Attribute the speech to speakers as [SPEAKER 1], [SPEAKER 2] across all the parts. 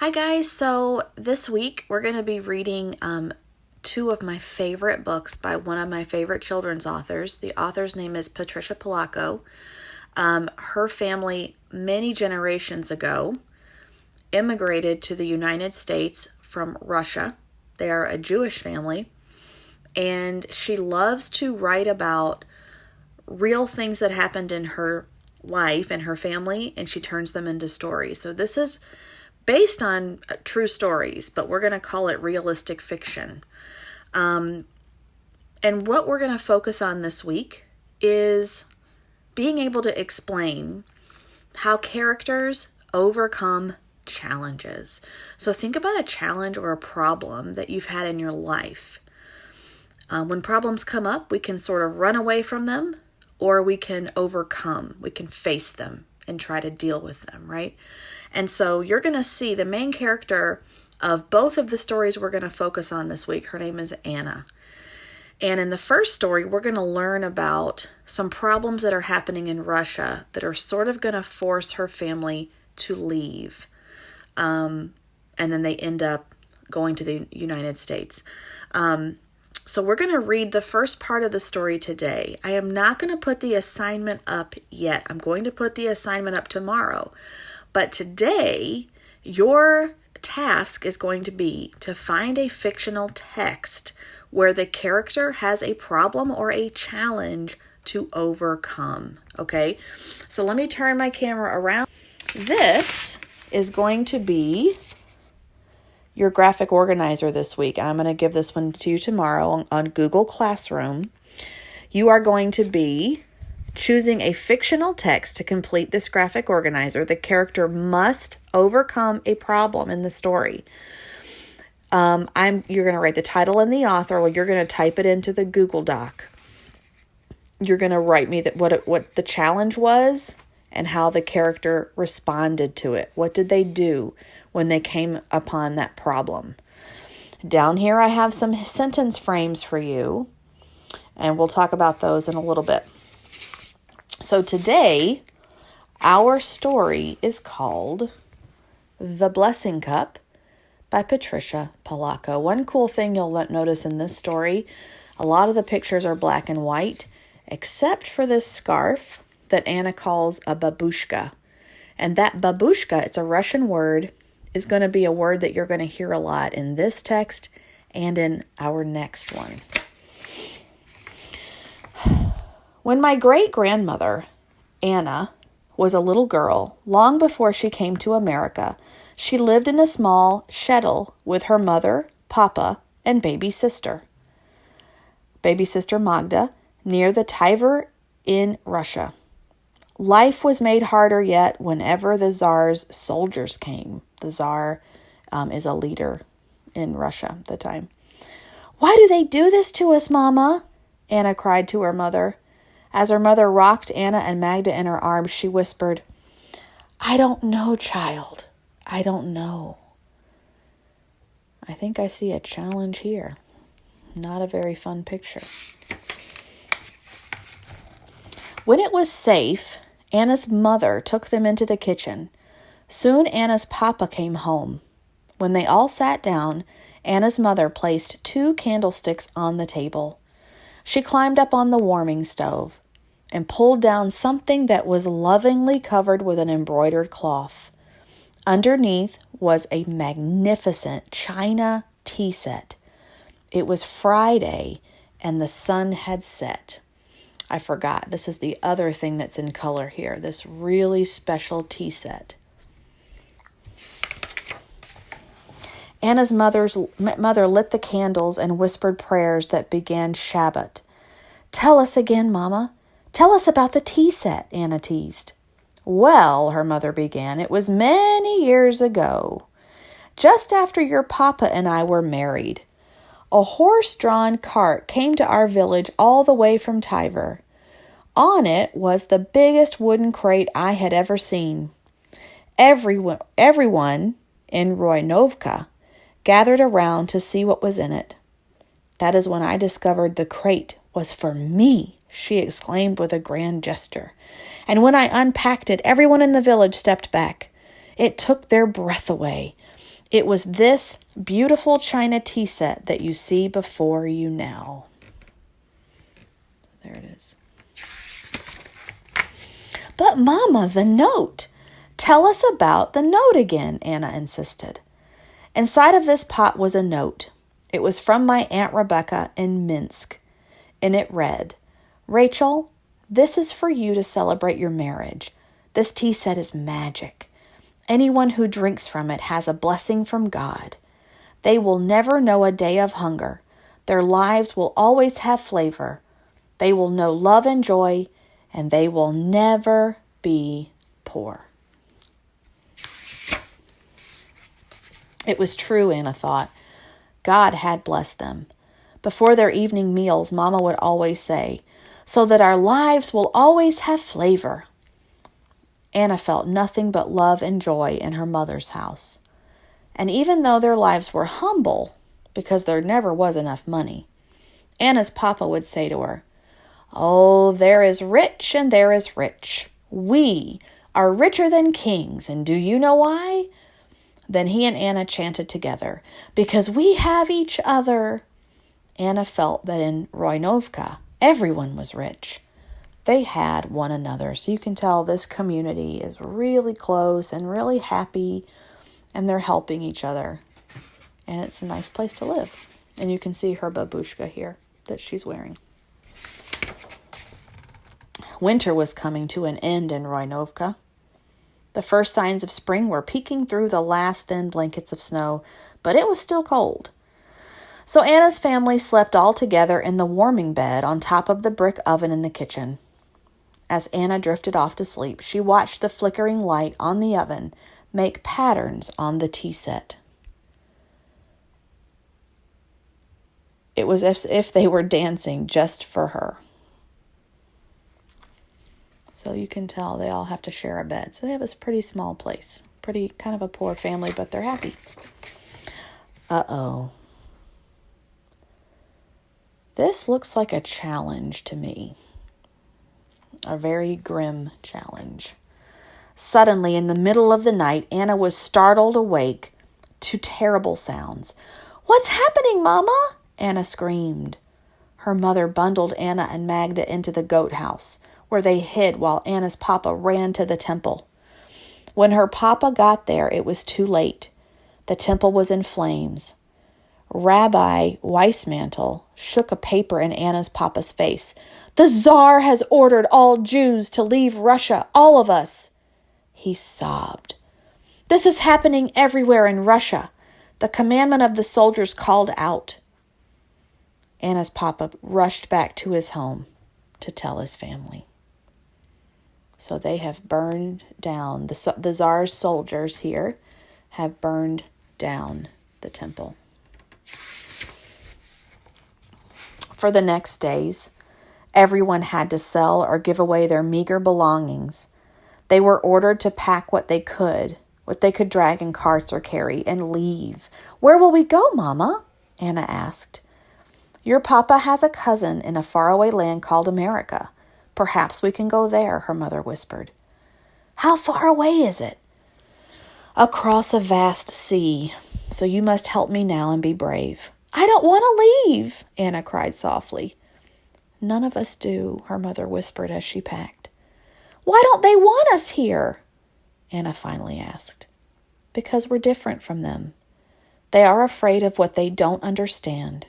[SPEAKER 1] Hi guys, so this week we're going to be reading two of my favorite books by one of my favorite children's authors. The author's name is Patricia Polacco. Her family, many generations ago, immigrated to the United States from Russia. They are a Jewish family, and she loves to write about real things that happened in her life and her family, and she turns them into stories. So this is based on true stories, but we're going to call it realistic fiction. And what we're going to focus on this week is being able to explain how characters overcome challenges. So think about a challenge or a problem that you've had in your life. When problems come up, we can sort of run away from them, or we can overcome, we can face them and try to deal with them, right? And so you're going to see the main character of both of the stories we're going to focus on this week. Her name is Anna. And in the first story, we're going to learn about some problems that are happening in Russia that are sort of going to force her family to leave. And then they end up going to the United States. So we're going to read the first part of the story today. I am not going to put the assignment up yet. I'm going to put the assignment up tomorrow. But today, your task is going to be to find a fictional text where the character has a problem or a challenge to overcome. Okay? So let me turn my camera around. This is going to be your graphic organizer this week. And I'm going to give this one to you tomorrow on Google Classroom. You are going to be choosing a fictional text to complete this graphic organizer. The character must overcome a problem in the story. You're going to write the title and the author, or you're going to type it into the Google Doc. You're going to write me what the challenge was and how the character responded to it. What did they do when they came upon that problem? Down here I have some sentence frames for you, and we'll talk about those in a little bit. So today, our story is called The Blessing Cup by Patricia Polacco. One cool thing you'll notice in this story, a lot of the pictures are black and white, except for this scarf that Anna calls a babushka. And that babushka, it's a Russian word, is going to be a word that you're going to hear a lot in this text and in our next one. When my great-grandmother, Anna, was a little girl, long before she came to America, she lived in a small shtetl with her mother, papa, and baby sister. Baby sister Magda, near the Tiver in Russia. Life was made harder yet whenever the Tsar's soldiers came. The Tsar is a leader in Russia at the time. "Why do they do this to us, Mama?" Anna cried to her mother. As her mother rocked Anna and Magda in her arms, she whispered, "I don't know, child. I don't know." I think I see a challenge here. Not a very fun picture. When it was safe, Anna's mother took them into the kitchen. Soon Anna's papa came home. When they all sat down, Anna's mother placed 2 candlesticks on the table. She climbed up on the warming stove and pulled down something that was lovingly covered with an embroidered cloth. Underneath was a magnificent china tea set. It was Friday, and the sun had set. I forgot, this is the other thing that's in color here, this really special tea set. Anna's mother lit the candles and whispered prayers that began Shabbat. "Tell us again, Mama. Tell us about the tea set," Anna teased. "Well," her mother began, "it was many years ago, just after your papa and I were married. A horse-drawn cart came to our village all the way from Tiver. On it was the biggest wooden crate I had ever seen. Everyone in Roynovka gathered around to see what was in it. That is when I discovered the crate was for me," she exclaimed with a grand gesture. "And when I unpacked it, everyone in the village stepped back. It took their breath away. It was this beautiful china tea set that you see before you now. There it is. But Mama, the note. Tell us about the note again, Anna insisted. Inside of this pot was a note. It was from my Aunt Rebecca in Minsk, and it read, Rachel, this is for you to celebrate your marriage. This tea set is magic. Anyone who drinks from it has a blessing from God. They will never know a day of hunger. Their lives will always have flavor. They will know love and joy, and they will never be poor. It was true, Anna thought. God had blessed them. Before their evening meals, Mama would always say, so that our lives will always have flavor. Anna felt nothing but love and joy in her mother's house. And even though their lives were humble, because there never was enough money, Anna's papa would say to her, oh, there is rich and there is rich. We are richer than kings, and do you know why? Then he and Anna chanted together, because we have each other. Anna felt that in Roinovka, everyone was rich. They had one another. So you can tell this community is really close and really happy, and they're helping each other. And it's a nice place to live. And you can see her babushka here that she's wearing. Winter was coming to an end in Roinovka. The first signs of spring were peeking through the last thin blankets of snow, but it was still cold. So Anna's family slept all together in the warming bed on top of the brick oven in the kitchen. As Anna drifted off to sleep, she watched the flickering light on the oven make patterns on the tea set. It was as if they were dancing just for her. So you can tell they all have to share a bed. So they have this pretty small place. Pretty kind of a poor family, but they're happy. Uh-oh. This looks like a challenge to me. A very grim challenge. Suddenly, in the middle of the night, Anna was startled awake to terrible sounds. What's happening, Mama? Anna screamed. Her mother bundled Anna and Magda into the goat house, where they hid while Anna's papa ran to the temple. When her papa got there, it was too late. The temple was in flames. Rabbi Weissmantel shook a paper in Anna's papa's face. The Tsar has ordered all Jews to leave Russia, all of us. He sobbed. This is happening everywhere in Russia. The commandment of the soldiers called out. Anna's papa rushed back to his home to tell his family. So they have burned down, the Tsar's soldiers here have burned down the temple. For the next days, everyone had to sell or give away their meager belongings. They were ordered to pack what they could drag in carts or carry, and leave. Where will we go, Mama? Anna asked. Your papa has a cousin in a faraway land called America. Perhaps we can go there, her mother whispered. How far away is it? Across a vast sea. So you must help me now and be brave. I don't want to leave, Anna cried softly. None of us do, her mother whispered as she packed. Why don't they want us here? Anna finally asked. Because we're different from them. They are afraid of what they don't understand.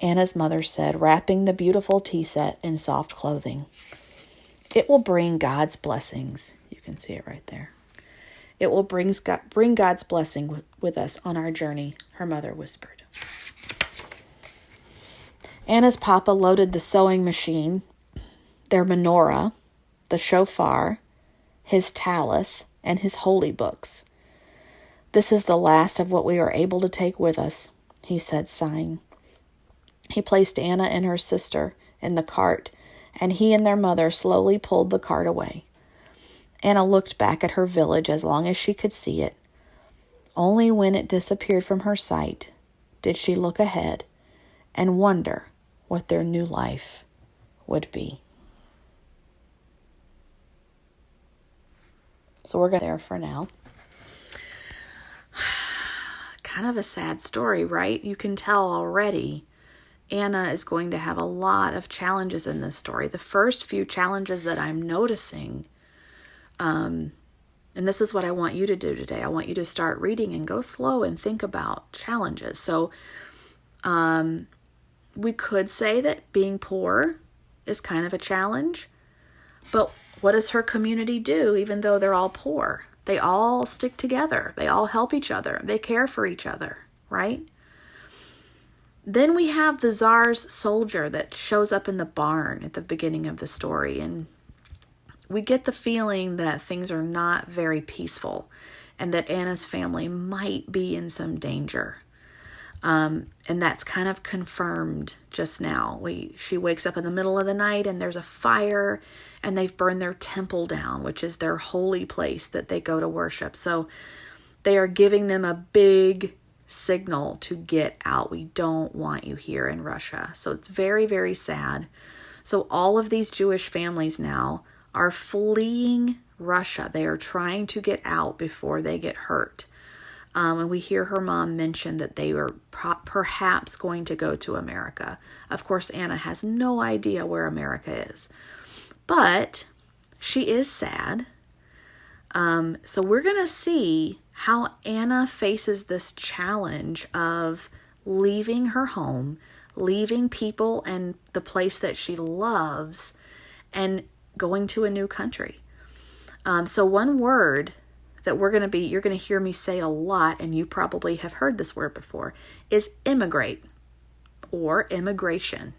[SPEAKER 1] Anna's mother said, wrapping the beautiful tea set in soft clothing. It will bring God's blessings. You can see it right there. It will bring God's blessing with us on our journey, her mother whispered. Anna's papa loaded the sewing machine, their menorah, the shofar, his tallis, and his holy books. This is the last of what we are able to take with us, he said, sighing. He placed Anna and her sister in the cart, and he and their mother slowly pulled the cart away. Anna looked back at her village as long as she could see it. Only when it disappeared from her sight did she look ahead and wonder what their new life would be. So we're going to there for now. kind of a sad story, right? You can tell already Anna is going to have a lot of challenges in this story. The first few challenges that I'm noticing, and this is what I want you to do today. I want you to start reading and go slow and think about challenges. So we could say that being poor is kind of a challenge, but what does her community do even though they're all poor? They all stick together. They all help each other. They care for each other, right? Then we have the Tsar's soldier that shows up in the barn at the beginning of the story, and we get the feeling that things are not very peaceful and that Anna's family might be in some danger. And that's kind of confirmed just now. She wakes up in the middle of the night and there's a fire and they've burned their temple down, which is their holy place that they go to worship. So they are giving them a big signal to get out. We don't want you here in Russia. So it's very, very sad. So all of these Jewish families now are fleeing Russia. They are trying to get out before they get hurt. And we hear her mom mention that they were perhaps going to go to America. Of course, Anna has no idea where America is. But she is sad. So we're going to see how Anna faces this challenge of leaving her home, leaving people and the place that she loves, and going to a new country. So one word that you're going to hear me say a lot, and you probably have heard this word before, is immigrate or immigration.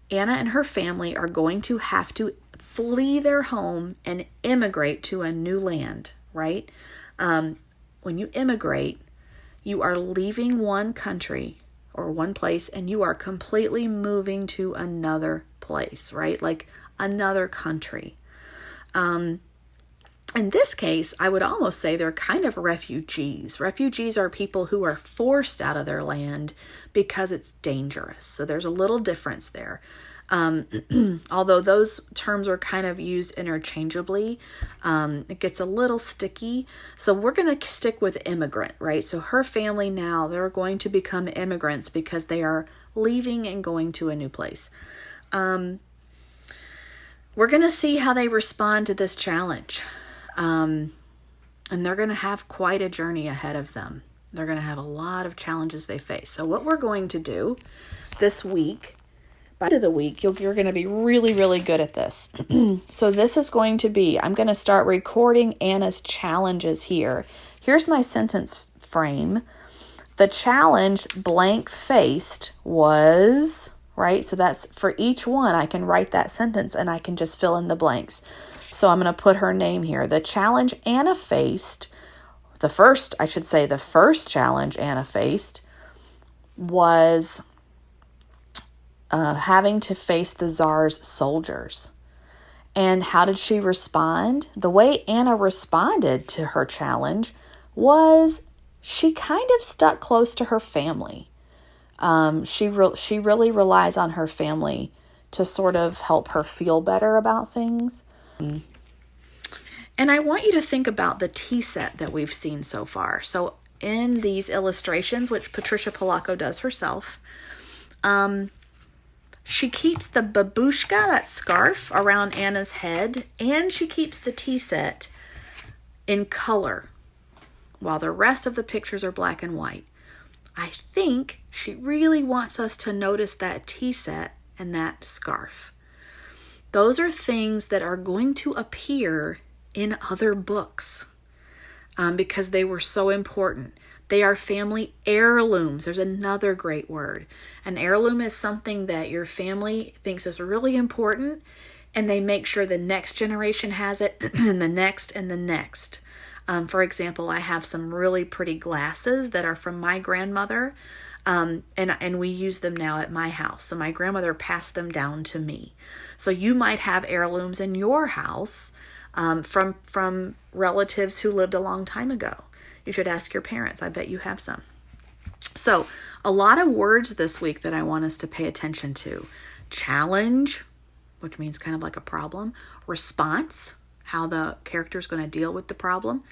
[SPEAKER 1] Anna and her family are going to have to flee their home and immigrate to a new land, right? When you immigrate, you are leaving one country or one place and you are completely moving to another place, right? Like another country. In this case, I would almost say they're kind of refugees. Refugees are people who are forced out of their land because it's dangerous. So there's a little difference there. Although those terms are kind of used interchangeably, it gets a little sticky. So we're going to stick with immigrant, right? So her family now, they're going to become immigrants because they are leaving and going to a new place. We're going to see how they respond to this challenge. And they're going to have quite a journey ahead of them. They're going to have a lot of challenges they face. So what we're going to do this week, by the end of the week, you're going to be really, really good at this. So this is going to be, I'm going to start recording Anna's challenges here. Here's my sentence frame. The challenge blank-faced was, right? So that's for each one, I can write that sentence and I can just fill in the blanks. So I'm going to put her name here. The challenge Anna faced, the first challenge Anna faced was having to face the Tsar's soldiers. And how did she respond? The way Anna responded to her challenge was she kind of stuck close to her family. She really relies on her family to sort of help her feel better about things. And I want you to think about the tea set that we've seen so far. So in these illustrations, which Patricia Polacco does herself, she keeps the babushka, that scarf, around Anna's head, and she keeps the tea set in color, while the rest of the pictures are black and white. I think she really wants us to notice that tea set and that scarf. Those are things that are going to appear in other books because they were so important. They are family heirlooms. There's another great word. An heirloom is something that your family thinks is really important, and they make sure the next generation has it, and the next and the next. For example, I have some really pretty glasses that are from my grandmother, and we use them now at my house. So my grandmother passed them down to me. So you might have heirlooms in your house from relatives who lived a long time ago. You should ask your parents. I bet you have some. So a lot of words this week that I want us to pay attention to. Challenge, which means kind of like a problem. Response, how the character is going to deal with the problem.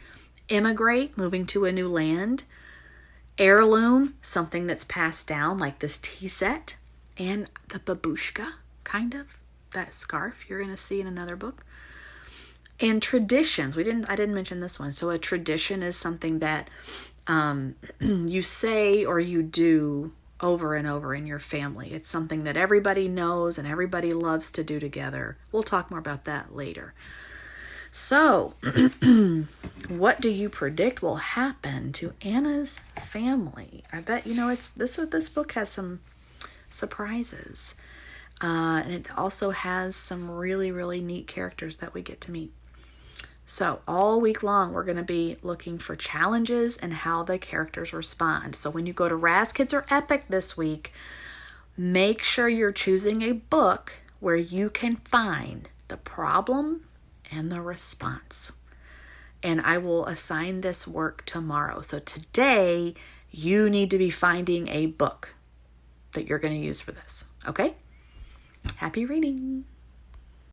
[SPEAKER 1] Immigrate, moving to a new land. Heirloom, something that's passed down, like this tea set, and the babushka, kind of, that scarf you're going to see in another book. And traditions, I didn't mention this one. So a tradition is something that you say or you do over and over in your family. It's something that everybody knows and everybody loves to do together. We'll talk more about that later. So, what do you predict will happen to Anna's family? I bet this book has some surprises, and it also has some really, really neat characters that we get to meet. So all week long, we're going to be looking for challenges and how the characters respond. So when you go to Raz Kids or Epic this week, make sure you're choosing a book where you can find the problem and the response. And I will assign this work tomorrow. So today, you need to be finding a book that you're going to use for this. Okay? Happy reading.